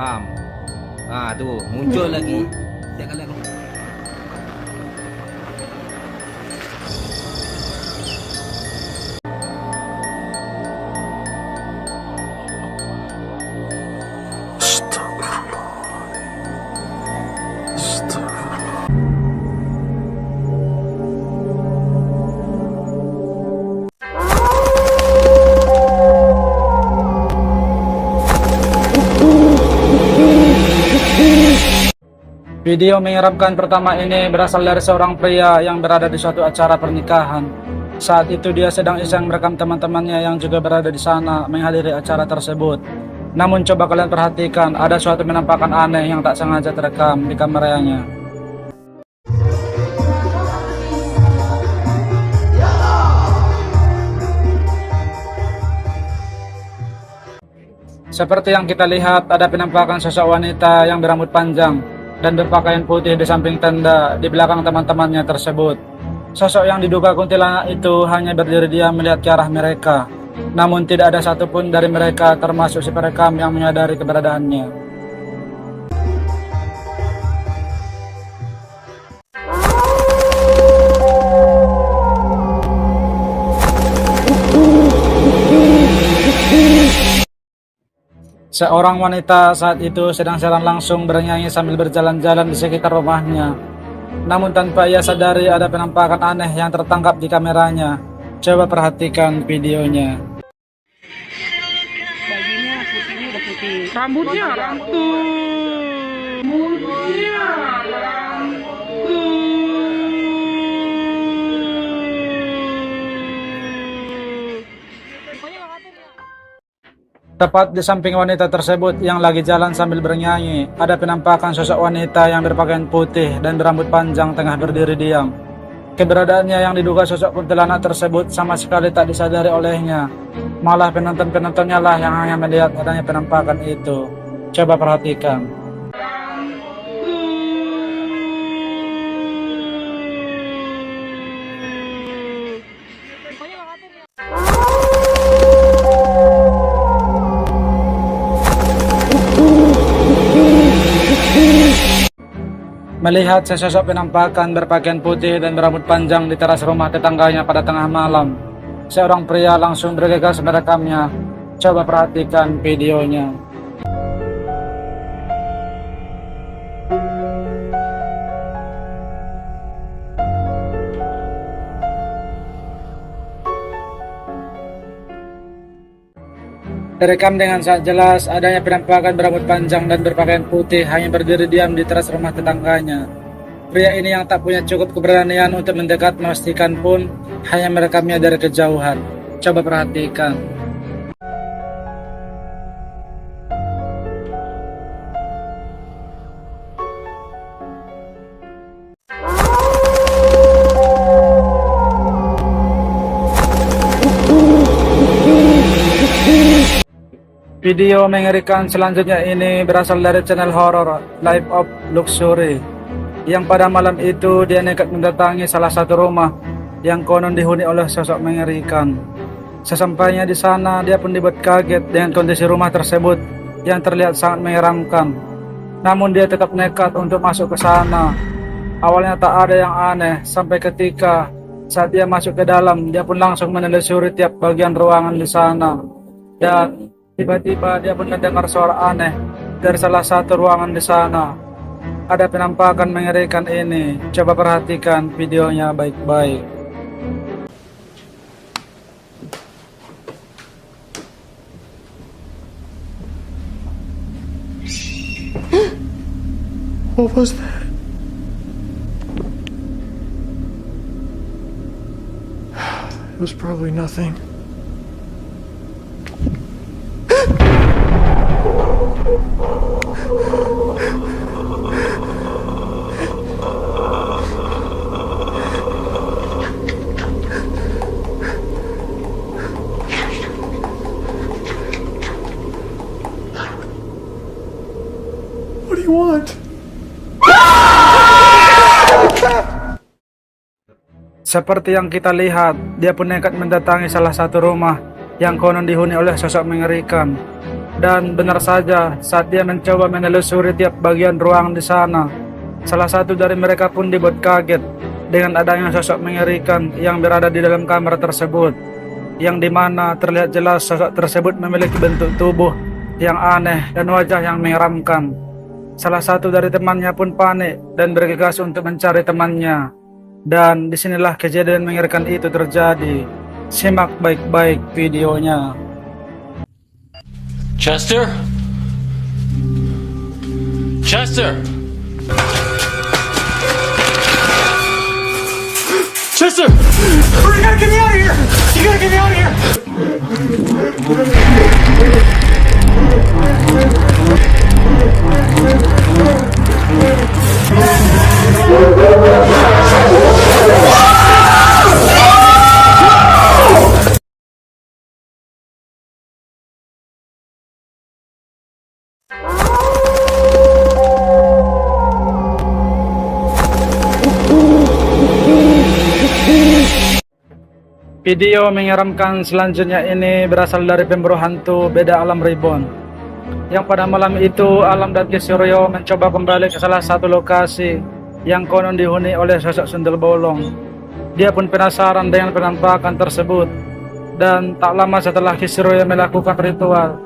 Paham? Tuh muncul lagi. Setiap kali aku Video menyeramkan pertama ini berasal dari seorang pria yang berada di suatu acara pernikahan. Saat itu dia sedang iseng merekam teman-temannya yang juga berada di sana menghadiri acara tersebut. Namun coba kalian perhatikan, ada suatu penampakan aneh yang tak sengaja terekam di kameranya. Seperti yang kita lihat, ada penampakan sosok wanita yang berambut panjang dan berpakaian putih di samping tenda di belakang teman-temannya tersebut. Sosok yang diduga kuntilanak itu hanya berdiri diam melihat ke arah mereka. Namun tidak ada satupun dari mereka termasuk si perekam yang menyadari keberadaannya. Seorang wanita saat itu sedang secara langsung bernyanyi sambil berjalan-jalan di sekitar rumahnya. Namun tanpa ia sadari ada penampakan aneh yang tertangkap di kameranya. Coba perhatikan videonya. Bajunya putihnya udah putih. Rambutnya mulutnya Tepat di samping wanita tersebut yang lagi jalan sambil bernyanyi, ada penampakan sosok wanita yang berpakaian putih dan berambut panjang tengah berdiri diam. Keberadaannya yang diduga sosok kuntilanak tersebut sama sekali tak disadari olehnya. Malah penonton-penontonnya lah yang hanya melihat adanya penampakan itu. Coba perhatikan. Melihat sesosok penampakan berpakaian putih dan berambut panjang di teras rumah tetangganya pada tengah malam, seorang pria langsung bergegas merekamnya. Coba perhatikan videonya. Terekam dengan sangat jelas adanya penampakan berambut panjang dan berpakaian putih hanya berdiri diam di teras rumah tetangganya. Pria ini yang tak punya cukup keberanian untuk mendekat memastikan pun hanya merekamnya dari kejauhan. Coba perhatikan. Video mengerikan selanjutnya ini berasal dari channel horror Life of Luxury, yang pada malam itu dia nekat mendatangi salah satu rumah yang konon dihuni oleh sosok mengerikan. Sesampainya di sana, dia pun dibuat kaget dengan kondisi rumah tersebut yang terlihat sangat menyeramkan. Namun dia tetap nekat untuk masuk ke sana. Awalnya tak ada yang aneh, sampai ketika saat dia masuk ke dalam, dia pun langsung menelusuri tiap bagian ruangan di sana. Dan tiba-tiba dia pun mendengar suara aneh dari salah satu ruangan di sana. Ada penampakan mengerikan ini. Coba perhatikan videonya baik-baik. What was that? It was probably nothing. What do you want? Seperti yang kita lihat, dia pun nekat mendatangi salah satu rumah yang konon dihuni oleh sosok mengerikan. Dan benar saja, saat dia mencoba menelusuri tiap bagian ruangan di sana, salah satu dari mereka pun dibuat kaget dengan adanya sosok mengerikan yang berada di dalam kamar tersebut, yang dimana terlihat jelas sosok tersebut memiliki bentuk tubuh yang aneh dan wajah yang menyeramkan. Salah satu dari temannya pun panik dan bergegas untuk mencari temannya. Dan disinilah kejadian mengerikan itu terjadi. Simak baik-baik videonya. Chester? Chester! Chester! You gotta get me out of here! You gotta get me out of here! Video menyeramkan selanjutnya ini berasal dari pemburu hantu Beda Alam Reborn, yang pada malam itu Alam dan Kisuryo mencoba kembali ke salah satu lokasi yang konon dihuni oleh sosok sundel bolong. Dia pun penasaran dengan penampakan tersebut, dan tak lama setelah Kisuryo melakukan ritual,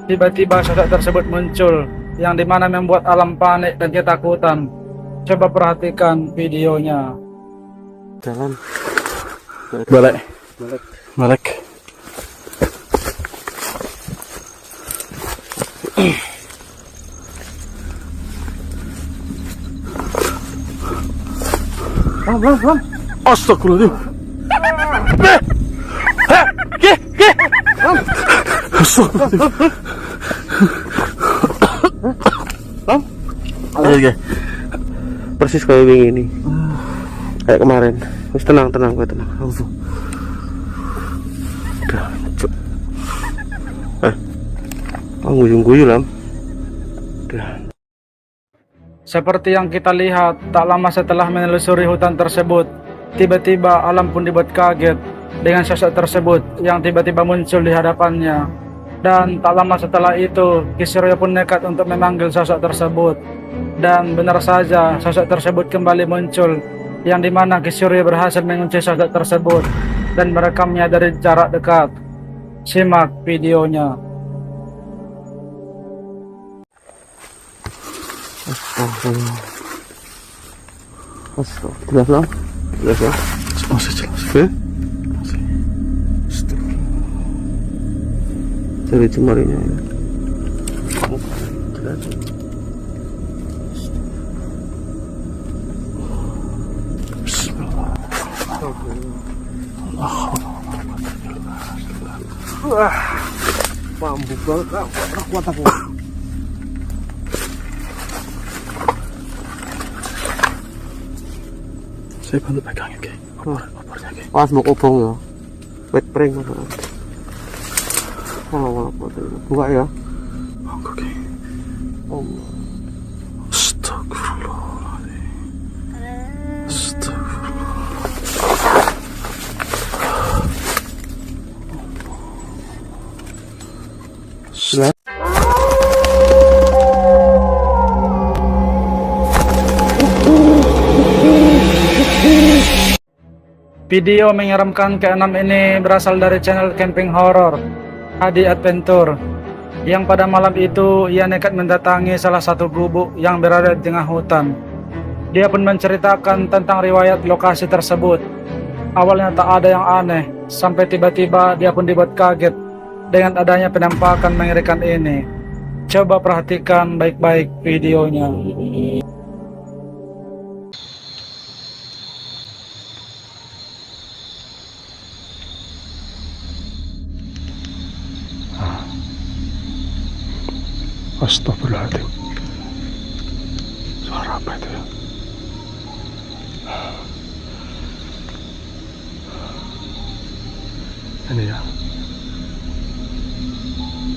tiba-tiba sosok tersebut muncul, yang dimana membuat Alam panik dan ketakutan. Coba perhatikan videonya. Jalan. Balik. Bang. Astagfirullahaladzim. Astagfirullahaladzim. Oke. Persis kayak begini. Kayak kemarin. Terus tenang gue tenang. Guyung-guyung Lam. Seperti yang kita lihat, tak lama setelah menelusuri hutan tersebut, tiba-tiba Alam pun dibuat kaget dengan sosok tersebut yang tiba-tiba muncul di hadapannya. Dan tak lama setelah itu, Kisuryo pun nekat untuk memanggil sosok tersebut. Dan benar saja, sosok tersebut kembali muncul, yang dimana Kisuryo berhasil mengunci sosok tersebut dan merekamnya dari jarak dekat. Simak videonya. Astagfirullah. Jelas ya? Masih jelas. Masih. Cari cemarinya ya. Jelas. Bismillah. Wah, mampu banget, kuat aku. Saya bantu pegangin, Kay. Opornya, Kay. Pas mau obong ya. Wet prank mana? Kalau buka ya. Monggo, Kay. Allah. Astagfirullahaladzim. Astagfirullah. Jelas. Video menyeramkan ke-6 ini berasal dari channel camping horror Adi Adventure, yang pada malam itu ia nekat mendatangi salah satu gubuk yang berada di tengah hutan. Dia pun menceritakan tentang riwayat lokasi tersebut. Awalnya tak ada yang aneh, sampai tiba-tiba dia pun dibuat kaget dengan adanya penampakan mengerikan ini. Coba perhatikan baik-baik videonya. Astagfirullahaladzim. Suara apa itu ya? Ini ya,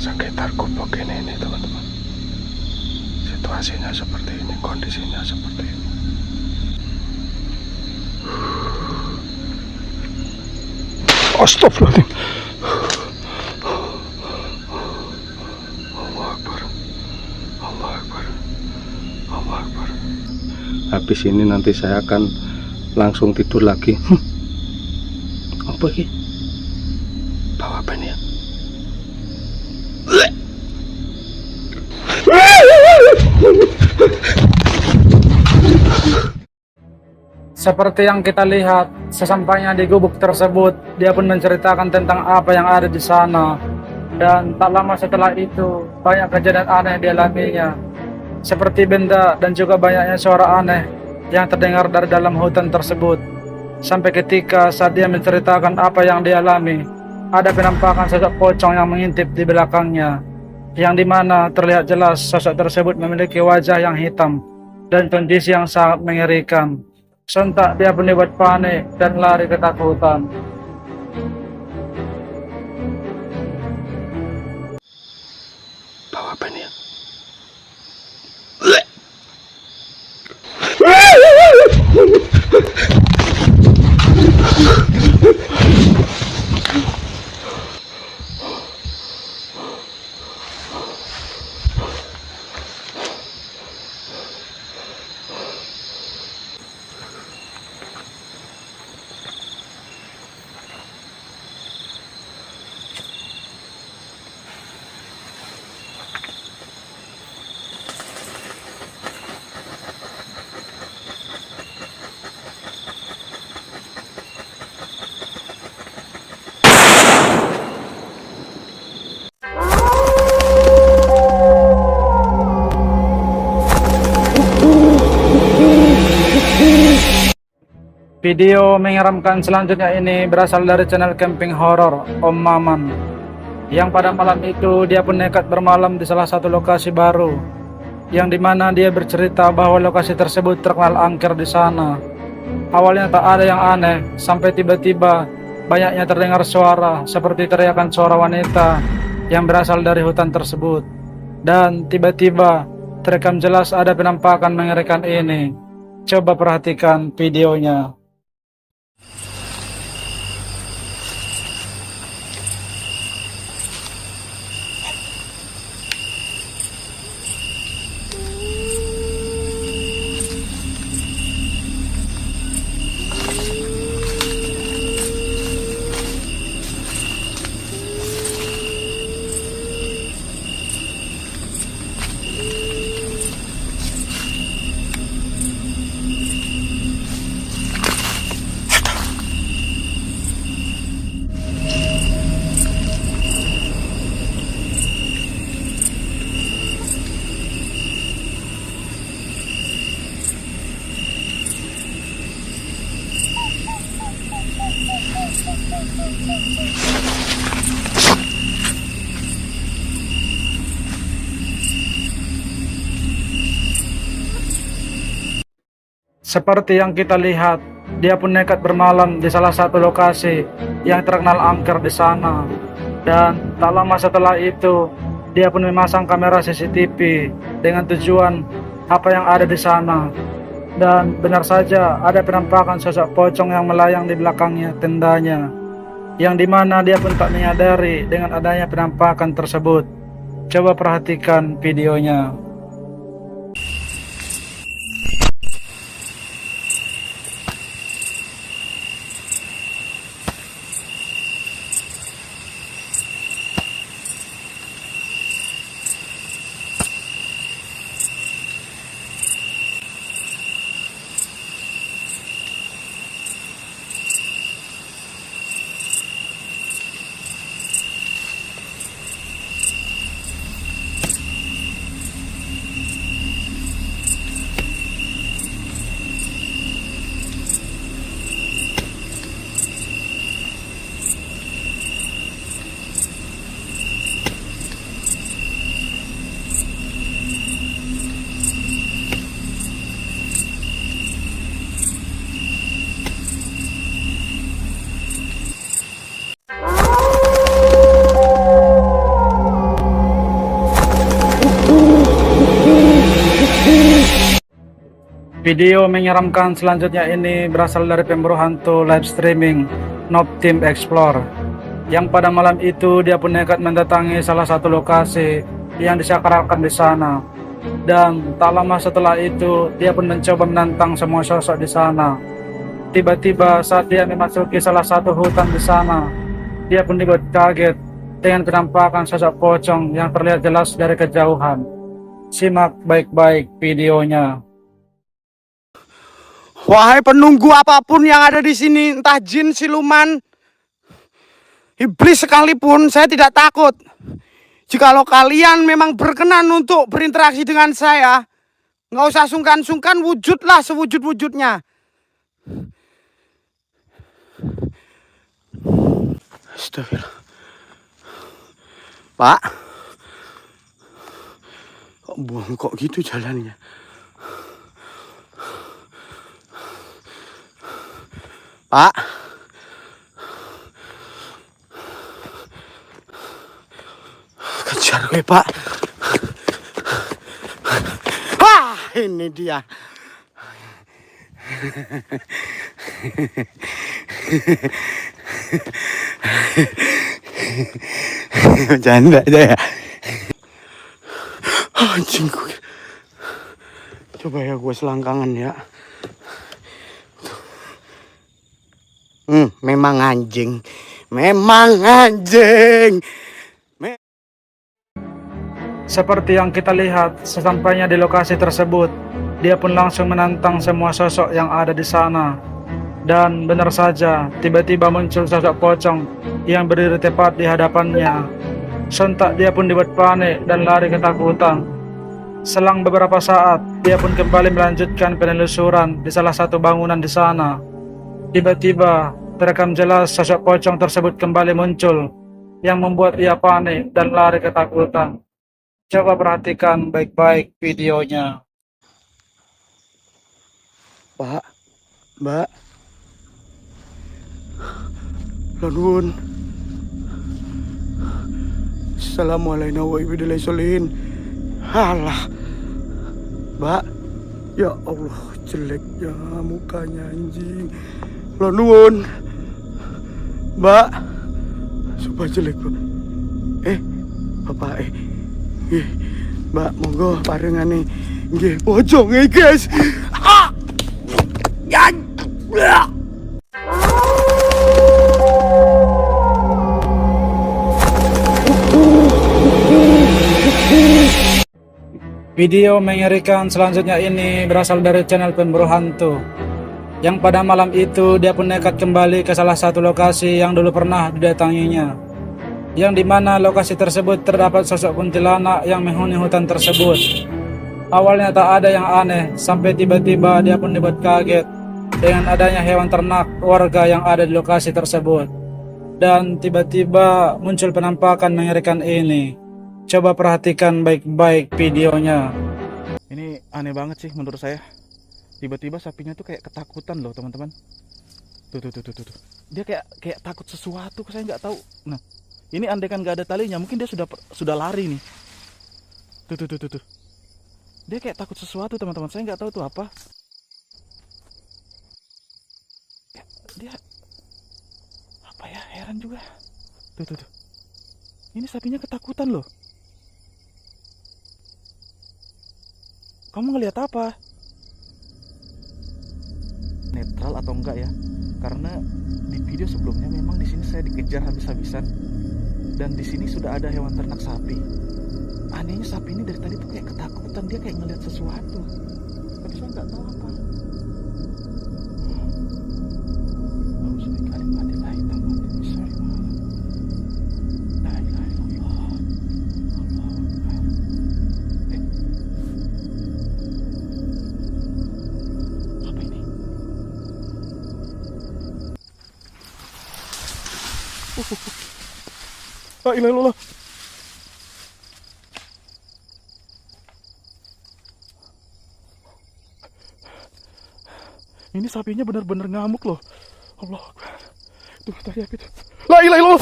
sekitar gubuk ini teman-teman. Situasinya seperti ini, kondisinya seperti ini. Astagfirullahaladzim. Akbar. Allah Akbar. Habis ini nanti saya akan langsung tidur lagi. Apa ini? Bawa apa nih ya? Seperti yang kita lihat, sesampainya di gubuk tersebut, dia pun menceritakan tentang apa yang ada di sana. Dan tak lama setelah itu, banyak kejadian aneh dialaminya. Seperti benda dan juga banyaknya suara aneh yang terdengar dari dalam hutan tersebut. Sampai ketika saat dia menceritakan apa yang dialami, ada penampakan sosok pocong yang mengintip di belakangnya, yang dimana terlihat jelas sosok tersebut memiliki wajah yang hitam dan kondisi yang sangat mengerikan. Sontak dia pun dibuat panik dan lari ketakutan. Bawa apa nih ya? Video menyeramkan selanjutnya ini berasal dari channel camping horor Om Maman, yang pada malam itu dia pun nekat bermalam di salah satu lokasi baru, yang dimana dia bercerita bahwa lokasi tersebut terkenal angker di sana. Awalnya tak ada yang aneh, sampai tiba-tiba banyaknya terdengar suara seperti teriakan suara wanita yang berasal dari hutan tersebut. Dan tiba-tiba terekam jelas ada penampakan mengerikan ini. Coba perhatikan videonya. Seperti yang kita lihat, dia pun nekat bermalam di salah satu lokasi yang terkenal angker di sana. Dan tak lama setelah itu, dia pun memasang kamera CCTV dengan tujuan apa yang ada di sana. Dan benar saja ada penampakan sosok pocong yang melayang di belakangnya tendanya, yang dimana dia pun tak menyadari dengan adanya penampakan tersebut. Coba perhatikan videonya. Video menyeramkan selanjutnya ini berasal dari pemburu hantu live streaming Noob Team Explore, yang pada malam itu dia pun nekat mendatangi salah satu lokasi yang disakralkan di sana. Dan tak lama setelah itu, dia pun mencoba menantang semua sosok di sana. Tiba-tiba saat dia memasuki salah satu hutan di sana, dia pun dibuat kaget dengan penampakan sosok pocong yang terlihat jelas dari kejauhan. Simak baik-baik videonya. Wahai penunggu apapun yang ada di sini, entah jin, siluman, iblis sekalipun, saya tidak takut. Jikalau kalian memang berkenan untuk berinteraksi dengan saya, nggak usah sungkan-sungkan, wujudlah sewujud-wujudnya. Astagfirullah. Pak, kok gitu jalannya? Pak, kejar gue, Pak. Wah, ini dia. Bercanda aja ya. Anjing gue. Coba ya gue selangkangan ya. Memang anjing. Memang anjing. Seperti yang kita lihat, sesampainya di lokasi tersebut, dia pun langsung menantang semua sosok yang ada di sana. Dan benar saja, tiba-tiba muncul sosok pocong yang berdiri tepat di hadapannya. Sontak dia pun dibuat panik dan lari ketakutan. Selang beberapa saat, dia pun kembali melanjutkan penelusuran di salah satu bangunan di sana. Tiba-tiba, terekam jelas sosok pocong tersebut kembali muncul, yang membuat ia panik dan lari ketakutan. Coba perhatikan baik-baik videonya. Pak, Mbak, Lanun. Assalamualaikum warahmatullahi wabarakatuh. Halah, Mbak, ya Allah, jeleknya mukanya anjing. Lanun, Mbak, sumpah jelek, Mbak. Bapak, Mbak, monggo parengane nggih pocong guys. Ya. Video mengerikan selanjutnya ini berasal dari channel Pemburu Hantu, yang pada malam itu dia pun nekat kembali ke salah satu lokasi yang dulu pernah didatanginya, yang dimana lokasi tersebut terdapat sosok kuntilanak yang menghuni hutan tersebut. Awalnya tak ada yang aneh, sampai tiba-tiba dia pun dibuat kaget dengan adanya hewan ternak warga yang ada di lokasi tersebut. Dan tiba-tiba muncul penampakan mengerikan ini. Coba perhatikan baik-baik videonya. Ini aneh banget sih menurut saya. Tiba-tiba sapinya tuh kayak ketakutan loh teman-teman. Tuh. Dia kayak takut sesuatu, saya nggak tahu. Nah, ini andaikan nggak ada talinya, mungkin dia sudah lari nih. Tuh. Dia kayak takut sesuatu teman-teman, saya nggak tahu tuh apa. Dia apa ya, heran juga. Tuh. Ini sapinya ketakutan loh. Kamu ngelihat apa? Netral atau enggak ya? Karena di video sebelumnya memang di sini saya dikejar habis-habisan, dan di sini sudah ada hewan ternak sapi. Anehnya sapi ini dari tadi tuh kayak ketakutan, dia kayak ngelihat sesuatu, tapi saya nggak tahu apa. La ilaha illallah. Ini sapinya benar-benar ngamuk loh. Allah Akbar. Tuh tadi apa itu? La ilaha illallah.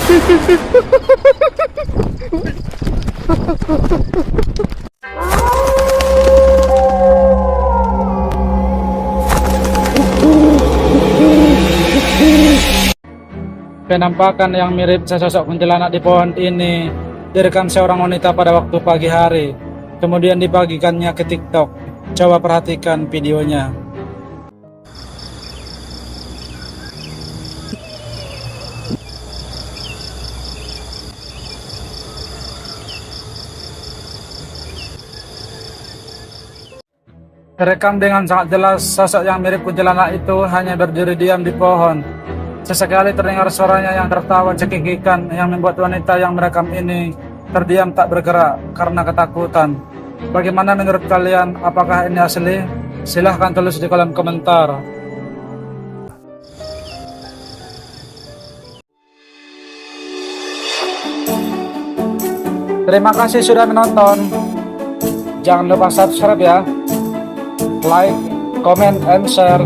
Penampakan yang mirip sesosok kuntilanak di pohon ini direkam seorang wanita pada waktu pagi hari. kemudian dibagikannya ke TikTok. Coba perhatikan videonya. Terekam dengan sangat jelas, sosok yang mirip kuntilanak itu hanya berdiri diam di pohon. Sesekali terdengar suaranya yang tertawa cekikikan yang membuat wanita yang merekam ini terdiam tak bergerak karena ketakutan. Bagaimana menurut kalian? Apakah ini asli? Silahkan tulis di kolom komentar. Terima kasih sudah menonton. Jangan lupa subscribe ya. Like, comment, and share.